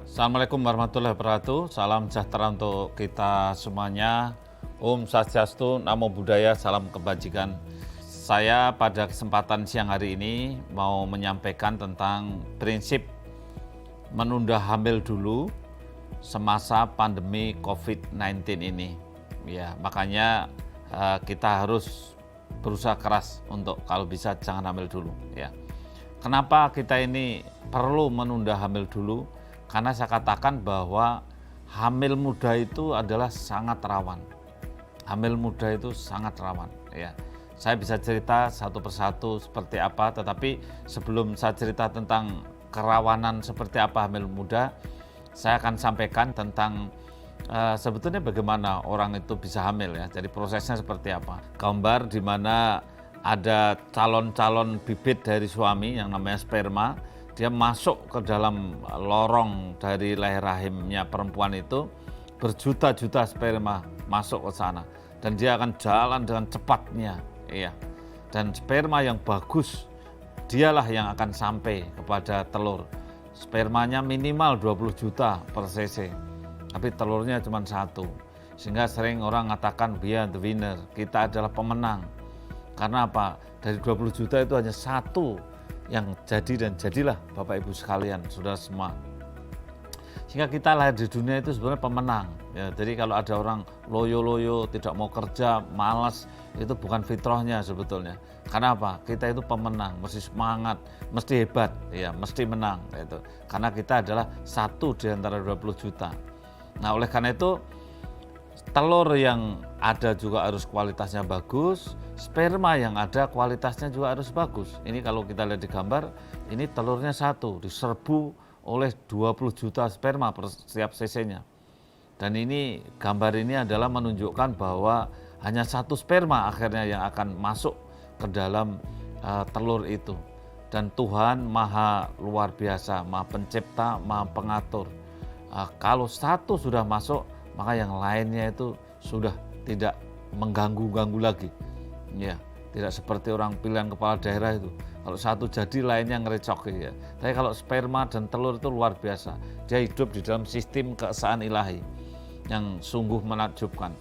Assalamualaikum warahmatullahi wabarakatuh. Salam sejahtera untuk kita semuanya. Om Swastiastu, Namo Buddhaya, salam kebajikan. Saya pada kesempatan siang hari ini mau menyampaikan tentang prinsip menunda hamil dulu semasa pandemi COVID-19 ini. Ya, makanya kita harus berusaha keras untuk kalau bisa jangan hamil dulu. Ya. Kenapa kita ini perlu menunda hamil dulu? Karena saya katakan bahwa hamil muda itu adalah sangat rawan. Hamil muda itu sangat rawan. Ya, saya bisa cerita satu persatu seperti apa, tetapi sebelum saya cerita tentang kerawanan seperti apa hamil muda, saya akan sampaikan tentang sebetulnya bagaimana orang itu bisa hamil ya. Jadi prosesnya seperti apa. Gambar di mana ada calon-calon bibit dari suami yang namanya sperma. Dia masuk ke dalam lorong dari leher rahimnya perempuan itu, berjuta-juta sperma masuk ke sana dan dia akan jalan dengan cepatnya, iya. Dan sperma yang bagus dialah yang akan sampai kepada telur. Spermanya minimal 20 juta per cc, tapi telurnya cuma satu. Sehingga sering orang mengatakan we are the winner, kita adalah pemenang. Karena apa? Dari 20 juta itu hanya satu yang jadi, dan jadilah Bapak Ibu sekalian, saudara semua. Sehingga kita lahir di dunia itu sebenarnya pemenang. Ya, jadi kalau ada orang loyo-loyo, tidak mau kerja, malas, itu bukan fitrahnya sebetulnya. Karena apa? Kita itu pemenang, mesti semangat, mesti hebat, ya, mesti menang. Gitu. Karena kita adalah satu di antara 20 juta. Nah, oleh karena itu, telur yang ada juga harus kualitasnya bagus, sperma yang ada kualitasnya juga harus bagus. Ini kalau kita lihat di gambar, ini telurnya satu, diserbu oleh 20 juta sperma per setiap cc-nya. Dan ini gambar ini adalah menunjukkan bahwa hanya satu sperma akhirnya yang akan masuk ke dalam telur itu. Dan Tuhan maha luar biasa, maha pencipta, maha pengatur. Kalau satu sudah masuk, maka yang lainnya itu sudah tidak mengganggu-ganggu lagi. Ya, tidak seperti orang pilihan kepala daerah itu. Kalau satu jadi lainnya ngerecok ya. Tapi kalau sperma dan telur itu luar biasa. Dia hidup di dalam sistem keesaan ilahi yang sungguh menakjubkan.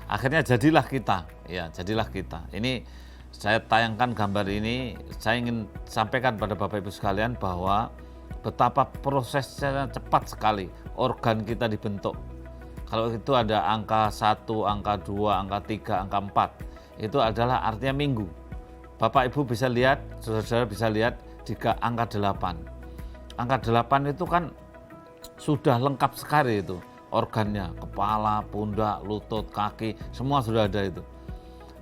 Akhirnya jadilah kita, ya, jadilah kita. Ini saya tayangkan gambar ini, saya ingin sampaikan pada Bapak Ibu sekalian bahwa betapa prosesnya cepat sekali organ kita dibentuk. Kalau itu ada angka 1, angka 2, angka 3, angka 4, itu adalah artinya minggu. Bapak Ibu bisa lihat, saudara-saudara bisa lihat di angka 8. Angka 8 itu kan sudah lengkap sekali itu organnya, kepala, pundak, lutut, kaki, semua sudah ada itu.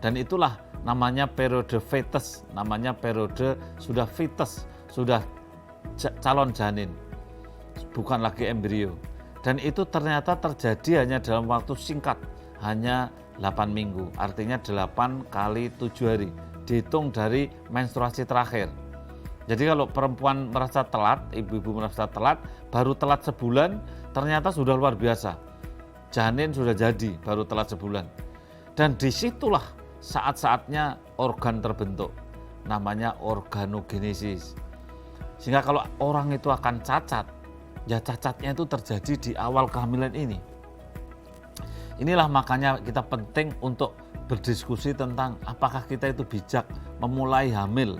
Dan itulah namanya periode fetus, namanya periode sudah fetus, sudah calon janin, bukan lagi embrio. Dan itu ternyata terjadi hanya dalam waktu singkat, hanya 8 minggu, artinya 8 kali 7 hari, dihitung dari menstruasi terakhir. Jadi kalau perempuan merasa telat, ibu-ibu merasa telat, baru telat sebulan, ternyata sudah luar biasa. Janin sudah jadi, baru telat sebulan. Dan disitulah saat-saatnya organ terbentuk, namanya organogenesis. Sehingga kalau orang itu akan cacat, ya cacatnya itu terjadi di awal kehamilan ini. Inilah makanya kita penting untuk berdiskusi tentang apakah kita itu bijak memulai hamil,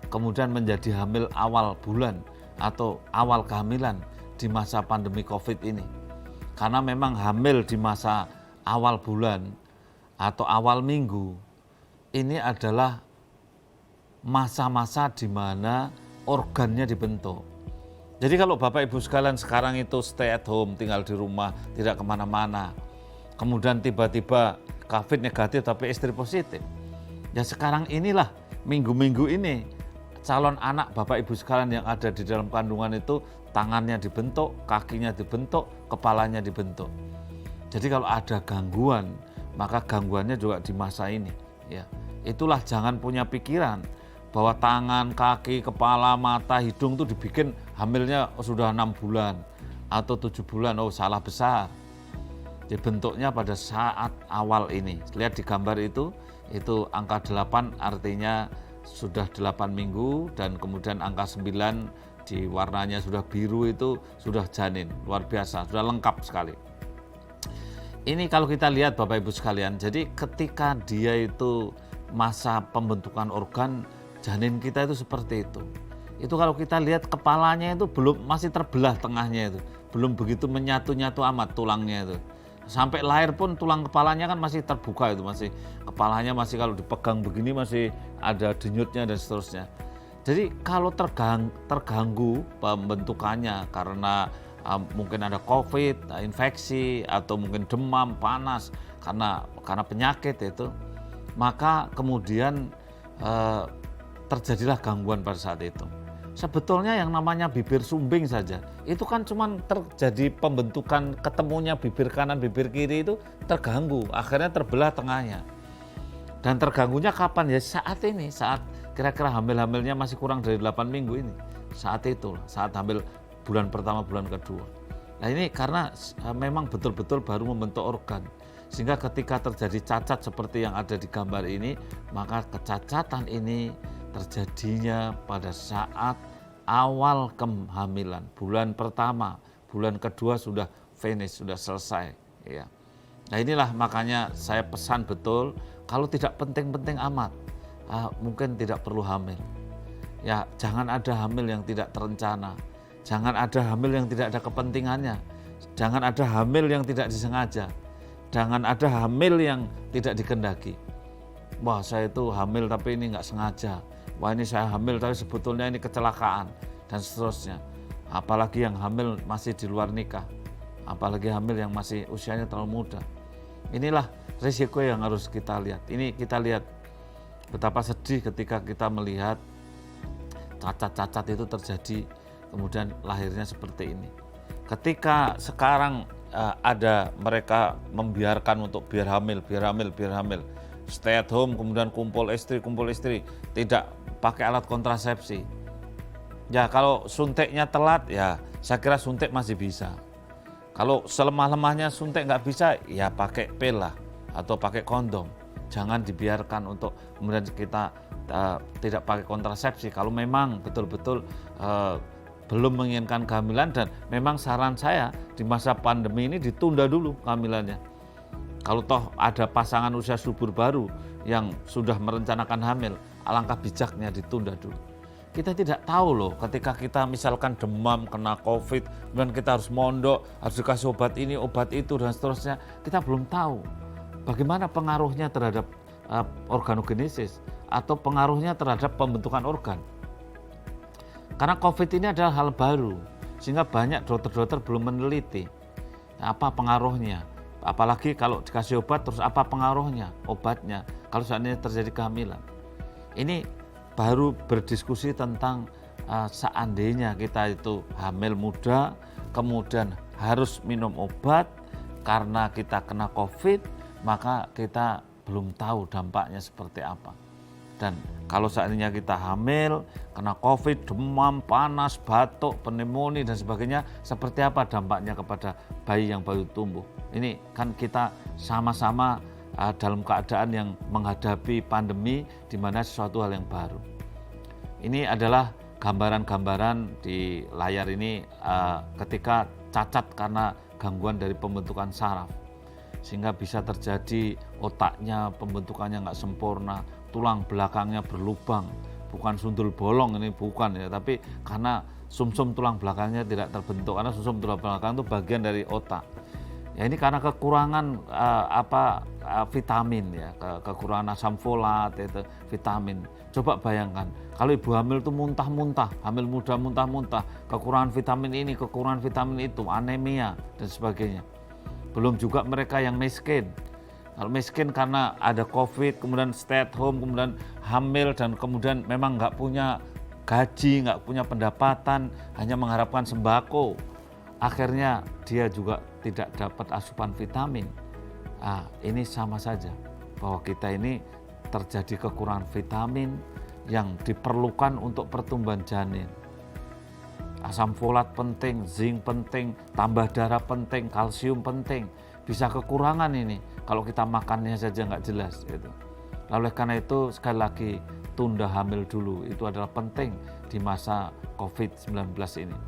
kemudian menjadi hamil awal bulan atau awal kehamilan di masa pandemi COVID ini. Karena memang hamil di masa awal bulan atau awal minggu ini adalah masa-masa di mana organnya dibentuk. Jadi kalau Bapak Ibu sekalian sekarang itu stay at home, tinggal di rumah, tidak kemana-mana, kemudian tiba-tiba COVID negatif tapi istri positif, ya sekarang inilah minggu-minggu ini calon anak Bapak Ibu sekalian yang ada di dalam kandungan itu tangannya dibentuk, kakinya dibentuk, kepalanya dibentuk. Jadi kalau ada gangguan, maka gangguannya juga di masa ini. Ya, itulah jangan punya pikiran bahwa tangan, kaki, kepala, mata, hidung itu dibikin hamilnya sudah 6 bulan atau 7 bulan, oh salah besar. Dibentuknya pada saat awal ini. Lihat di gambar itu angka 8 artinya sudah 8 minggu, dan kemudian angka 9 di warnanya sudah biru itu sudah janin, luar biasa, sudah lengkap sekali. Ini kalau kita lihat Bapak Ibu sekalian, jadi ketika dia itu masa pembentukan organ, janin kita itu seperti itu. Itu kalau kita lihat kepalanya itu masih terbelah tengahnya itu, belum begitu menyatu-nyatu amat tulangnya itu. Sampai lahir pun tulang kepalanya kan masih terbuka itu, kepalanya masih kalau dipegang begini masih ada denyutnya dan seterusnya. Jadi kalau terganggu pembentukannya karena mungkin ada COVID, infeksi, atau mungkin demam, panas karena penyakit itu, maka kemudian terjadilah gangguan pada saat itu. Sebetulnya yang namanya bibir sumbing saja, itu kan cuma terjadi pembentukan ketemunya bibir kanan, bibir kiri itu terganggu, akhirnya terbelah tengahnya. Dan terganggunya kapan? Ya saat ini, saat kira-kira hamil-hamilnya masih kurang dari 8 minggu ini. Saat itu, saat hamil bulan pertama, bulan kedua. Nah ini karena memang betul-betul baru membentuk organ. Sehingga ketika terjadi cacat seperti yang ada di gambar ini, maka kecacatan ini terjadinya pada saat awal kehamilan, bulan pertama, bulan kedua sudah finish, sudah selesai. Ya. Nah inilah makanya saya pesan betul, kalau tidak penting-penting amat, mungkin tidak perlu hamil. Ya jangan ada hamil yang tidak terencana, jangan ada hamil yang tidak ada kepentingannya, jangan ada hamil yang tidak disengaja, jangan ada hamil yang tidak dikehendaki. Wah saya itu hamil tapi ini nggak sengaja. Wah ini saya hamil tapi sebetulnya ini kecelakaan dan seterusnya. Apalagi yang hamil masih di luar nikah, apalagi hamil yang masih usianya terlalu muda. Inilah risiko yang harus kita lihat. Ini kita lihat betapa sedih ketika kita melihat cacat-cacat itu terjadi, kemudian lahirnya seperti ini. Ketika sekarang ada mereka membiarkan untuk biar hamil, stay at home, kemudian kumpul istri, tidak pakai alat kontrasepsi. Ya kalau suntiknya telat, ya saya kira suntik masih bisa. Kalau selemah-lemahnya suntik nggak bisa, ya pakai pil lah atau pakai kondom. Jangan dibiarkan untuk kemudian kita tidak pakai kontrasepsi. Kalau memang betul-betul belum menginginkan kehamilan, dan memang saran saya di masa pandemi ini ditunda dulu kehamilannya. Kalau toh ada pasangan usia subur baru yang sudah merencanakan hamil, alangkah bijaknya ditunda dulu. Kita tidak tahu loh, ketika kita misalkan demam, kena COVID, kemudian kita harus mondok, harus dikasih obat ini, obat itu, dan seterusnya. Kita belum tahu bagaimana pengaruhnya terhadap organogenesis atau pengaruhnya terhadap pembentukan organ. Karena COVID ini adalah hal baru, sehingga banyak dokter-dokter belum meneliti apa pengaruhnya. Apalagi kalau dikasih obat, terus apa pengaruhnya obatnya kalau seandainya terjadi kehamilan. Ini baru berdiskusi tentang seandainya kita itu hamil muda, kemudian harus minum obat karena kita kena COVID, maka kita belum tahu dampaknya seperti apa. Dan kalau seandainya kita hamil, kena COVID, demam, panas, batuk, pneumonia dan sebagainya, seperti apa dampaknya kepada bayi yang baru tumbuh. Ini kan kita sama-sama dalam keadaan yang menghadapi pandemi, di mana sesuatu hal yang baru. Ini adalah gambaran-gambaran di layar ini ketika cacat karena gangguan dari pembentukan saraf. Sehingga bisa terjadi otaknya pembentukannya nggak sempurna, tulang belakangnya berlubang, bukan sundul bolong ini bukan ya, tapi karena sumsum tulang belakangnya tidak terbentuk, karena sumsum tulang belakang itu bagian dari otak. Ya ini karena kekurangan vitamin ya, kekurangan asam folat itu vitamin. Coba bayangkan kalau ibu hamil itu muntah-muntah, hamil muda muntah-muntah, kekurangan vitamin ini, kekurangan vitamin itu, anemia dan sebagainya. Belum juga mereka yang miskin. Kalau miskin karena ada COVID, kemudian stay at home, kemudian hamil dan kemudian memang nggak punya gaji, nggak punya pendapatan, hanya mengharapkan sembako. Akhirnya dia juga tidak dapat asupan vitamin. Ini sama saja bahwa kita ini terjadi kekurangan vitamin yang diperlukan untuk pertumbuhan janin. Asam folat penting, zinc penting, tambah darah penting, kalsium penting. Bisa kekurangan ini kalau kita makannya saja nggak jelas. Gitu. Oleh karena itu sekali lagi tunda hamil dulu. Itu adalah penting di masa COVID-19 ini.